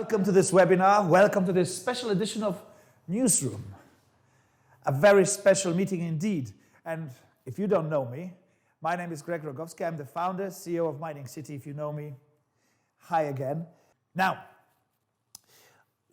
Welcome to this webinar. Welcome to this special edition of Newsroom. A very special meeting indeed. And if you don't know me, my name is Greg Rogowski. I'm the founder, CEO of Mining City. If you know me, hi again. Now,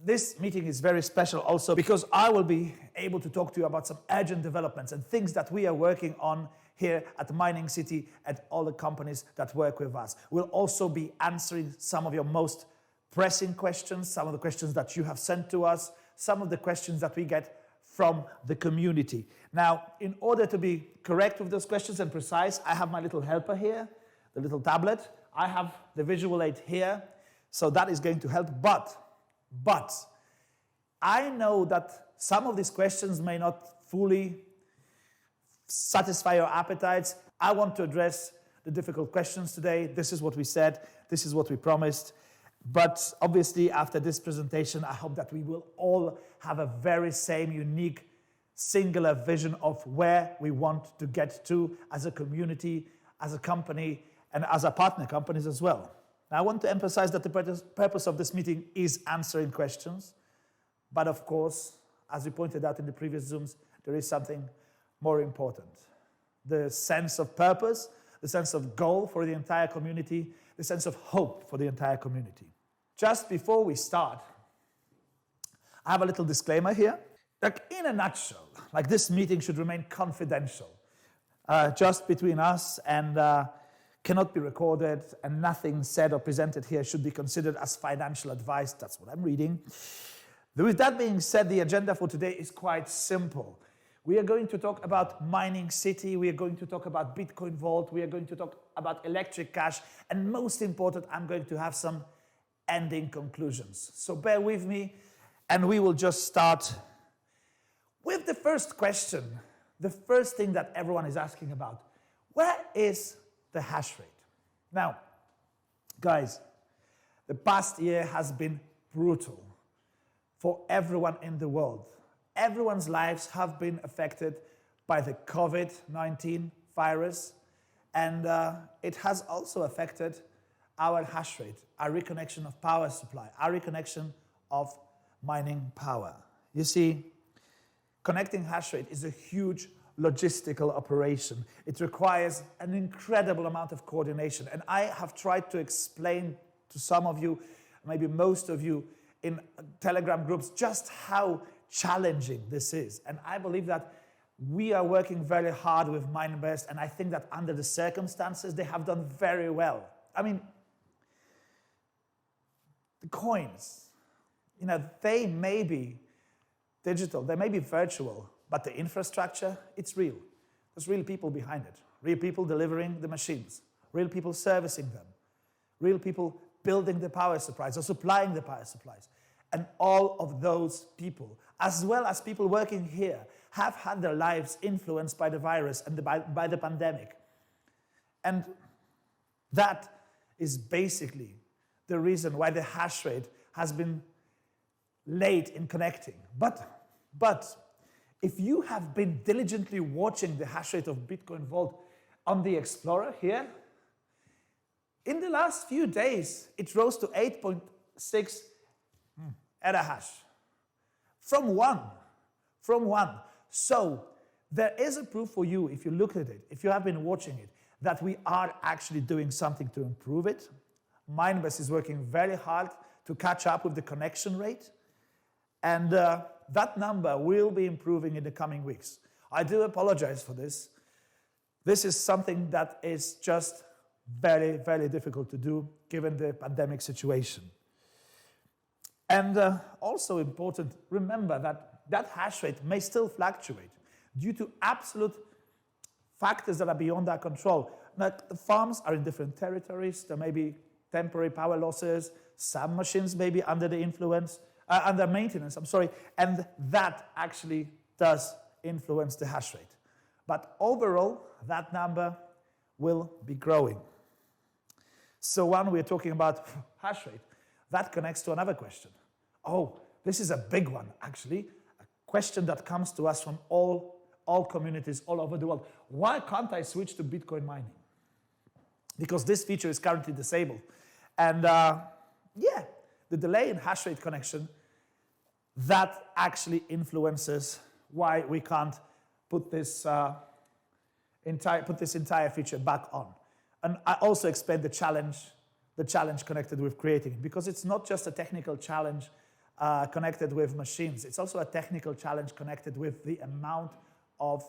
this meeting is very special also because I will be able to talk to you about some urgent developments and things that we are working on here at Mining City and all the companies that work with us. We'll also be answering some of your most pressing questions, some of the questions that you have sent to us, some of the questions that we get from the community. Now, in order to be correct with those questions and precise, I have my little helper here, the little tablet. I have the visual aid here, so that is going to help. But I know that some of these questions may not fully satisfy your appetites. I want to address the difficult questions today. This is what we said. This is what we promised. But obviously, after this presentation, I hope that we will all have a very same unique, singular vision of where we want to get to as a community, as a company, and as a partner companies as well. Now, I want to emphasize that the purpose of this meeting is answering questions. But of course, as we pointed out in the previous Zooms, there is something more important. The sense of purpose, the sense of goal for the entire community, the sense of hope for the entire community. Just before we start, I have a little disclaimer here. Like in a nutshell, like this meeting should remain confidential, just between us, and cannot be recorded, and nothing said or presented here should be considered as financial advice. That's what I'm reading. With that being said, the agenda for today is quite simple. We are going to talk about Mining City, we are going to talk about Bitcoin Vault, we are going to talk about electric cash, and most important, I'm going to have some ending conclusions. So bear with me, and we will just start with the first question, the first thing that everyone is asking about. Where is the hash rate? Now, guys, the past year has been brutal for everyone in the world. Everyone's lives have been affected by the COVID-19 virus, and it has also affected our hash rate, our reconnection of power supply, our reconnection of mining power. You see, connecting hash rate is a huge logistical operation. It requires an incredible amount of coordination, and I have tried to explain to some of you, maybe most of you, in Telegram groups, just how challenging this is. And I believe that we are working very hard with MineBest, and I think that under the circumstances, they have done very well. I mean, the coins, they may be digital, they may be virtual, but the infrastructure, it's real. There's real people behind it, real people delivering the machines, real people servicing them, real people building the power supplies or supplying the power supplies. And all of those people, as well as people working here, have had their lives influenced by the virus and by the pandemic. And that is basically the reason why the hash rate has been late in connecting. But if you have been diligently watching the hash rate of Bitcoin Vault on the Explorer here, in the last few days, it rose to 8.6 exahash from one. So there is a proof for you, if you look at it, if you have been watching it, that we are actually doing something to improve it. MineBest is working very hard to catch up with the connection rate, and that number will be improving in the coming weeks. I do apologize for this. This is something that is just very, very difficult to do given the pandemic situation. And also important, remember that hash rate may still fluctuate due to absolute factors that are beyond our control. Now, the farms are in different territories. There may be temporary power losses. Some machines may be under the influence, under maintenance, and that actually does influence the hash rate. But overall, that number will be growing. So when we're talking about hash rate, that connects to another question. Oh, this is a big one, actually. A question that comes to us from all communities all over the world. Why can't I switch to Bitcoin mining? Because this feature is currently disabled. And yeah, the delay in hash rate connection, that actually influences why we can't put this entire feature back on. And I also explained the challenge connected with creating it, because it's not just a technical challenge connected with machines. It's also a technical challenge connected with the amount of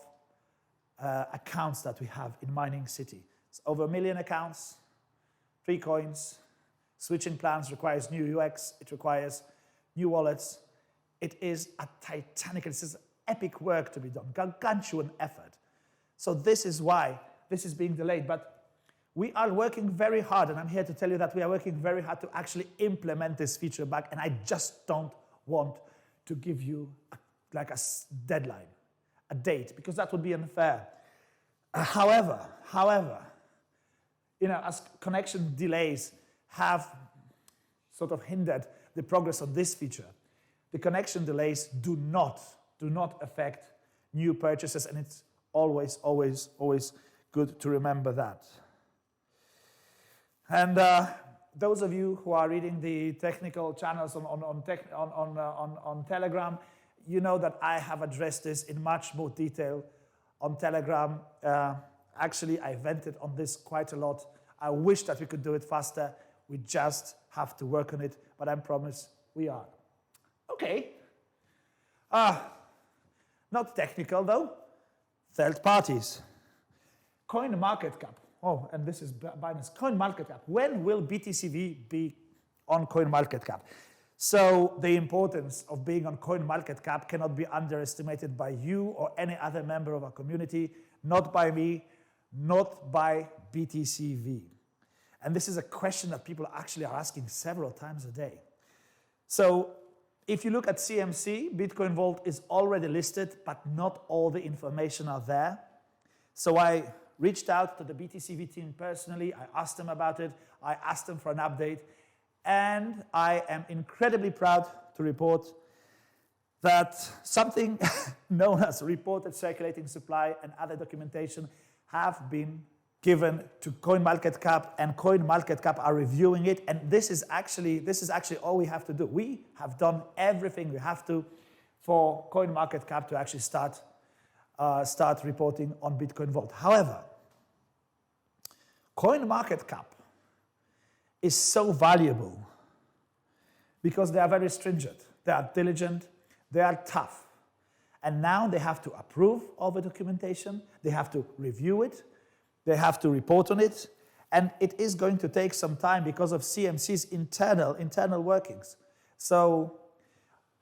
accounts that we have in Mining City. It's over 1 million accounts, 3 coins. Switching plans requires new UX. It requires new wallets. It is a titanic, this is epic work to be done, gargantuan effort. So this is why this is being delayed. But we are working very hard, and I'm here to tell you that we are working very hard to actually implement this feature back, and I just don't want to give you a deadline, a date, because that would be unfair. However, as connection delays have sort of hindered the progress of this feature, the connection delays do not affect new purchases, and it's always good to remember that. And those of you who are reading the technical channels on Telegram, you know that I have addressed this in much more detail on Telegram. Actually, I vented on this quite a lot. I wish that we could do it faster. We just have to work on it, but I promise we are. Okay. Not technical though. Third parties. CoinMarketCap. Oh, and this is Binance. CoinMarketCap. When will BTCV be on CoinMarketCap? So the importance of being on CoinMarketCap cannot be underestimated by you or any other member of our community, not by me, not by BTCV. And this is a question that people actually are asking several times a day. So if you look at CMC, Bitcoin Vault is already listed, but not all the information are there. So I reached out to the BTCV team personally. I asked them about it. I asked them for an update. And I am incredibly proud to report that something known as reported circulating supply and other documentation have been given to CoinMarketCap, and CoinMarketCap are reviewing it. And this is actually all we have to do. We have done everything we have to for CoinMarketCap to actually start reporting on Bitcoin Vault. However, CoinMarketCap is so valuable because they are very stringent, they are diligent, they are tough. And now they have to approve all the documentation, they have to review it, they have to report on it, and it is going to take some time because of CMC's internal workings. So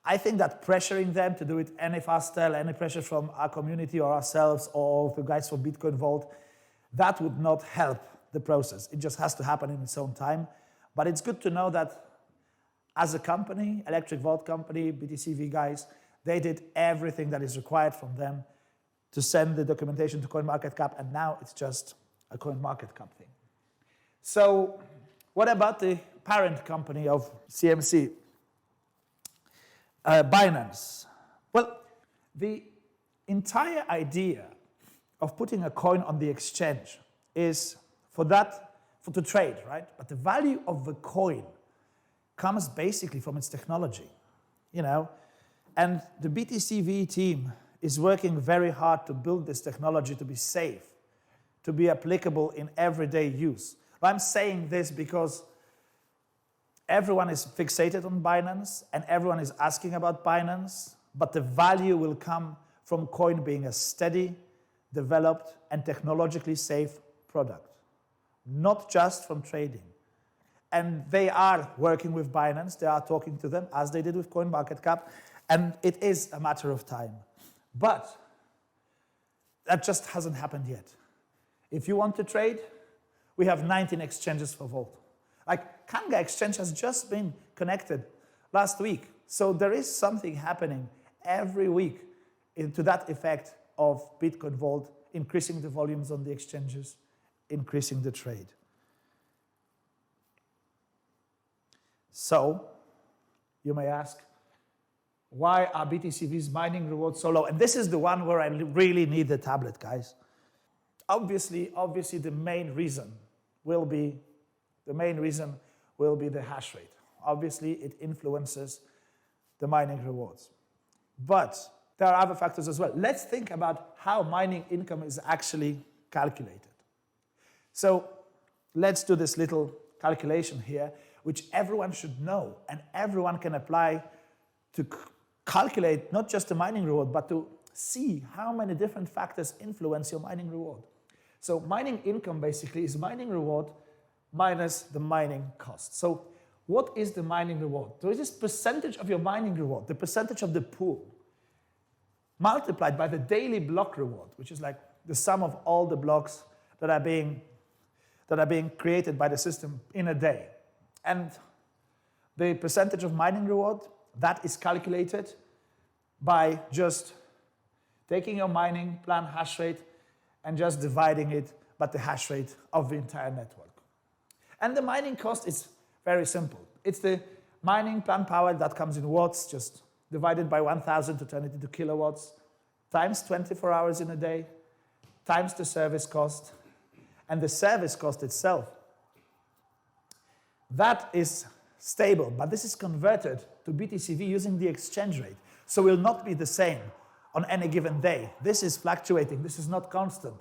I think that pressuring them to do it any faster, any pressure from our community or ourselves or the guys from Bitcoin Vault, that would not help the process. It just has to happen in its own time. But it's good to know that as a company, Electric Vault company, BTCV guys, they did everything that is required from them to send the documentation to CoinMarketCap, and now it's just a CoinMarketCap thing. So what about the parent company of CMC? Binance. Well, the entire idea of putting a coin on the exchange is to trade, right? But the value of the coin comes basically from its technology, and the BTCV team is working very hard to build this technology to be safe, to be applicable in everyday use. I'm saying this because everyone is fixated on Binance and everyone is asking about Binance, but the value will come from coin being a steady, developed, and technologically safe product, not just from trading. And they are working with Binance, they are talking to them, as they did with CoinMarketCap, and it is a matter of time. But that just hasn't happened yet. If you want to trade, we have 19 exchanges for Vault. Like Kanga Exchange has just been connected last week. So there is something happening every week to that effect of Bitcoin Vault, increasing the volumes on the exchanges, increasing the trade. So you may ask, why are BTCV's mining rewards so low? And this is the one where I really need the tablet, guys. Obviously, the main reason will be the hash rate. obviously it influences the mining rewards. But there are other factors as well. Let's think about how mining income is actually calculated. So let's do this little calculation here, which everyone should know, and everyone can apply to calculate not just the mining reward, but to see how many different factors influence your mining reward. So mining income basically is mining reward minus the mining cost. So what is the mining reward? So it is percentage of your mining reward, the percentage of the pool, multiplied by the daily block reward, which is like the sum of all the blocks that are being created by the system in a day. And the percentage of mining reward, that is calculated by just taking your mining plan hash rate and just dividing it by the hash rate of the entire network. And the mining cost is very simple. It's the mining plan power that comes in watts, just divided by 1,000 to turn it into kilowatts, times 24 hours in a day, times the service cost. And the service cost itself, that is stable, but this is converted to BTCV using the exchange rate. So will not be the same on any given day. This is fluctuating, this is not constant.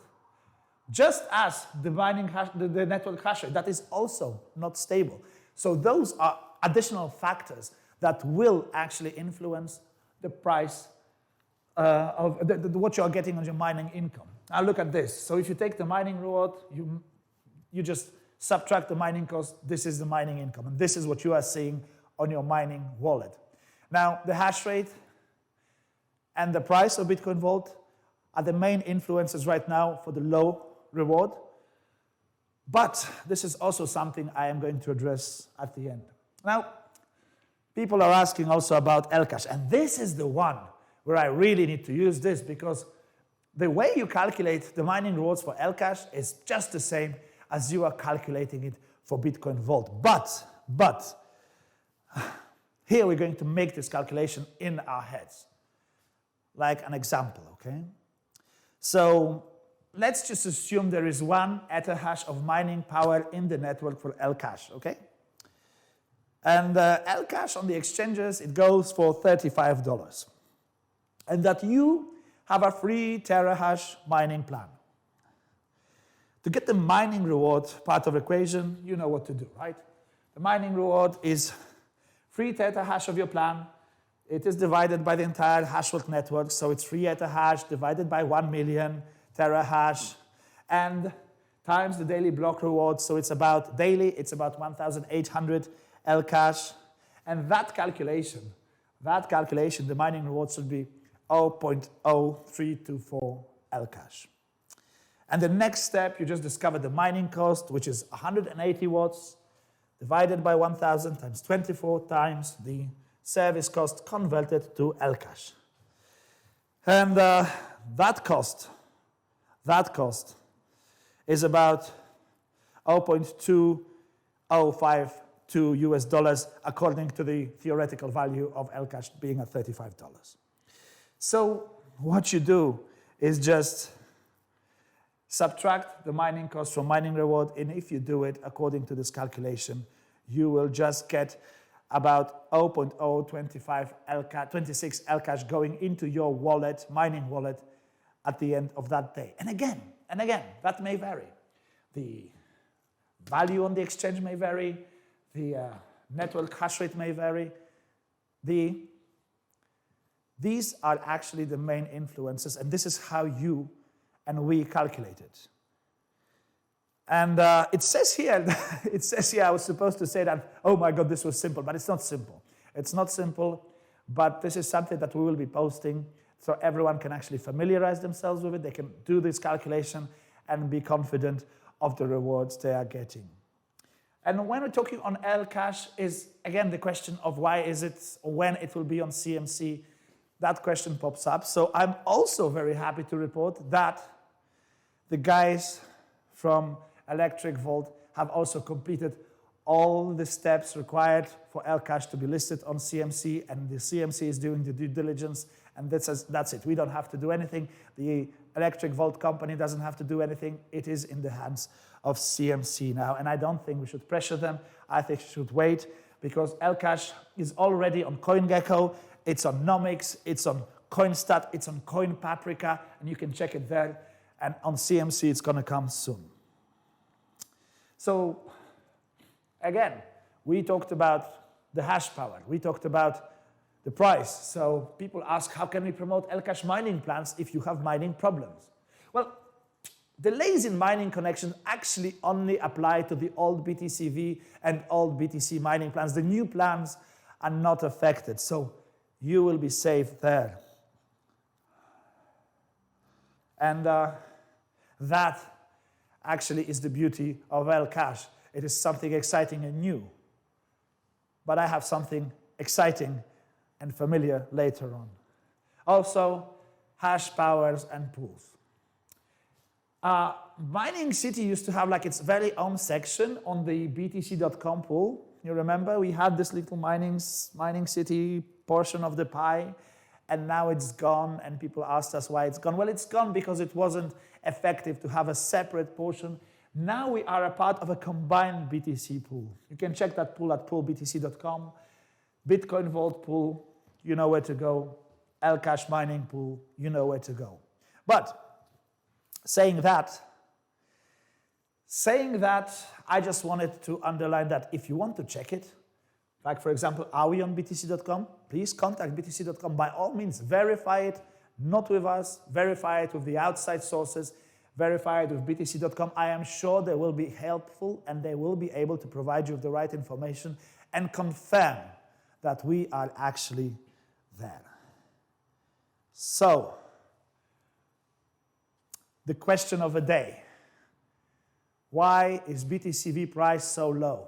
Just as the the network hash rate, that is also not stable. So those are additional factors that will actually influence the price of what you are getting on your mining income. Now look at this. So if you take the mining reward, you just subtract the mining cost, this is the mining income, and this is what you are seeing on your mining wallet. Now the hash rate and the price of Bitcoin Vault are the main influences right now for the low reward, but this is also something I am going to address at the end. Now, people are asking also about Elcash, and this is the one where I really need to use this, because the way you calculate the mining rewards for Elcash is just the same as you are calculating it for Bitcoin Vault. But here we're going to make this calculation in our heads, like an example, okay? So let's just assume there is 1 ethahash of mining power in the network for Elcash, okay? And Elcash on the exchanges, it goes for $35. And that you have a free terahash mining plan. To get the mining reward part of the equation, you know what to do, right? The mining reward is free terahash of your plan. It is divided by the entire hashworth network, so it's free ethahash divided by 1 million terahash, and times the daily block reward, so it's about daily, it's about 1,800 Elcash, and that calculation, the mining reward should be 0.0324 Elcash. And the next step, you just discover the mining cost, which is 180 watts, divided by 1,000 times 24 times the service cost converted to Elcash. And that cost is about 0.2052 US dollars, according to the theoretical value of Elcash being at $35. So what you do is just subtract the mining cost from mining reward, and if you do it according to this calculation, you will just get about 0.025 26 Elcash going into your wallet, mining wallet, at the end of that day. And again, that may vary. The value on the exchange may vary, the network hash rate may vary. These are actually the main influences, and this is how you and we calculate it. And it says here, I was supposed to say that, oh my God, this was simple, but it's not simple. It's not simple, but this is something that we will be posting so everyone can actually familiarize themselves with it. They can do this calculation and be confident of the rewards they are getting. And when we're talking on Elcash is, again, the question of why is it, or when it will be on CMC, that question pops up. So I'm also very happy to report that the guys from Electric Vault have also completed all the steps required for Elcash to be listed on CMC, and the CMC is doing the due diligence, and that's it. We don't have to do anything. The Electric Vault company doesn't have to do anything. It is in the hands of CMC now, and I don't think we should pressure them. I think we should wait because Elcash is already on CoinGecko, it's on Nomics, it's on CoinStat, it's on CoinPaprika, and you can check it there. And on CMC, it's going to come soon. So, again, we talked about the hash power. We talked about the price. So people ask, how can we promote Elcash mining plans if you have mining problems? Well, delays in mining connections actually only apply to the old BTCV and old BTC mining plans. The new plans are not affected, so you will be safe there. And that actually is the beauty of Elcash. It is something exciting and new. But I have something exciting and familiar later on. Also, hash powers and pools. Mining City used to have like its very own section on the btc.com pool. You remember we had this little mining City portion of the pie, and now it's gone, and people asked us why it's gone. Well, it's gone because it wasn't effective to have a separate portion. Now we are a part of a combined BTC pool. You can check that pool at poolbtc.com. Bitcoin Vault pool, you know where to go. Elcash mining pool, you know where to go. But saying that, I just wanted to underline that if you want to check it, like for example, are we on btc.com? Please contact btc.com. By all means, verify it, not with us, verify it with the outside sources, verify it with btc.com. I am sure they will be helpful and they will be able to provide you with the right information and confirm that we are actually there. So, the question of the day. Why is BTCV price so low?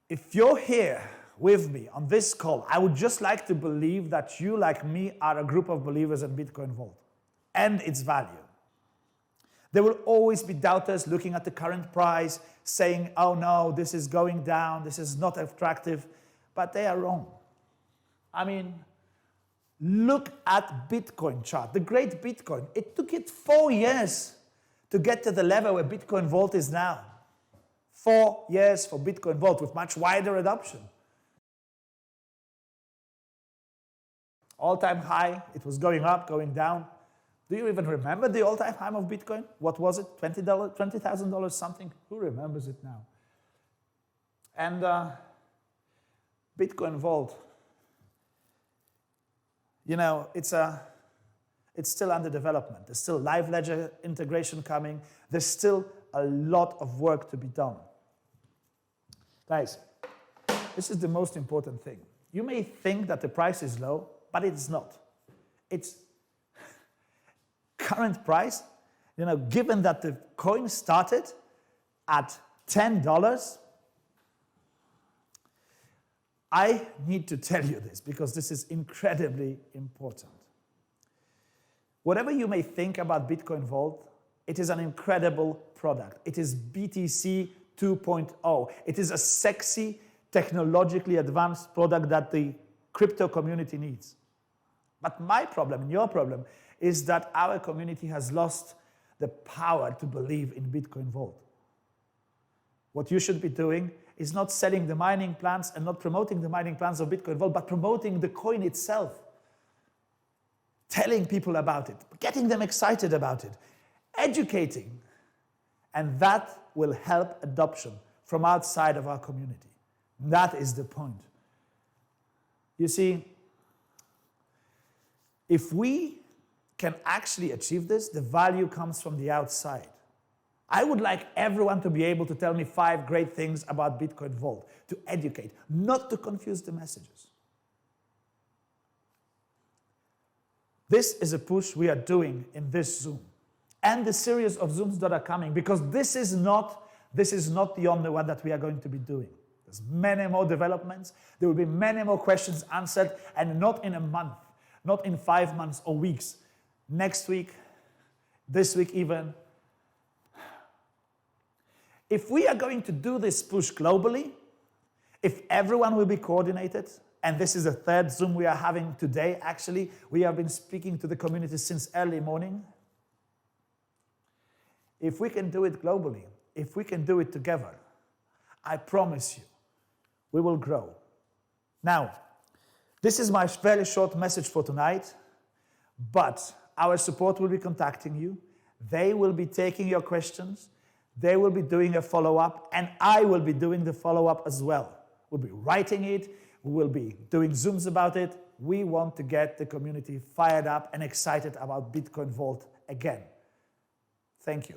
If you're here with me on this call, I would just like to believe that you, like me, are a group of believers in Bitcoin Vault and its value. There will always be doubters looking at the current price, saying, oh no, this is going down, this is not attractive, but they are wrong. I mean, look at Bitcoin chart, the great Bitcoin. It took it 4 years to get to the level where Bitcoin Vault is now. 4 years for Bitcoin Vault with much wider adoption. All-time high, it was going up, going down. Do you even remember the all-time high of Bitcoin? What was it? $20, $20,000 something? Who remembers it now? And Bitcoin Vault, you know, it's still under development. There's still live ledger integration coming. There's still a lot of work to be done. Guys, this is the most important thing. You may think that the price is low, but it's not. It's current price, you know, given that the coin started at $10, I need to tell you this because this is incredibly important. Whatever you may think about Bitcoin Vault, it is an incredible product. It is BTC 2.0. It is a sexy, technologically advanced product that the crypto community needs. But my problem and your problem is that our community has lost the power to believe in Bitcoin Vault. What you should be doing is not selling the mining plans and not promoting the mining plans of Bitcoin Vault, but promoting the coin itself. Telling people about it, getting them excited about it, educating. And that will help adoption from outside of our community. That is the point. You see, if we can actually achieve this, the value comes from the outside. I would like everyone to be able to tell me 5 great things about Bitcoin Vault, to educate, not to confuse the messages. This is a push we are doing in this Zoom and the series of Zooms that are coming, because this is not the only one that we are going to be doing. There's many more developments. There will be many more questions answered, and not in a month, not in 5 months or weeks. Next week, this week even. If we are going to do this push globally, if everyone will be coordinated, and this is the 3rd Zoom we are having today, actually, we have been speaking to the community since early morning. If we can do it globally, if we can do it together, I promise you, we will grow. Now, this is my very short message for tonight, but our support will be contacting you. They will be taking your questions. They will be doing a follow-up, and I will be doing the follow-up as well. We'll be writing it. We will be doing Zooms about it. We want to get the community fired up and excited about Bitcoin Vault again. Thank you.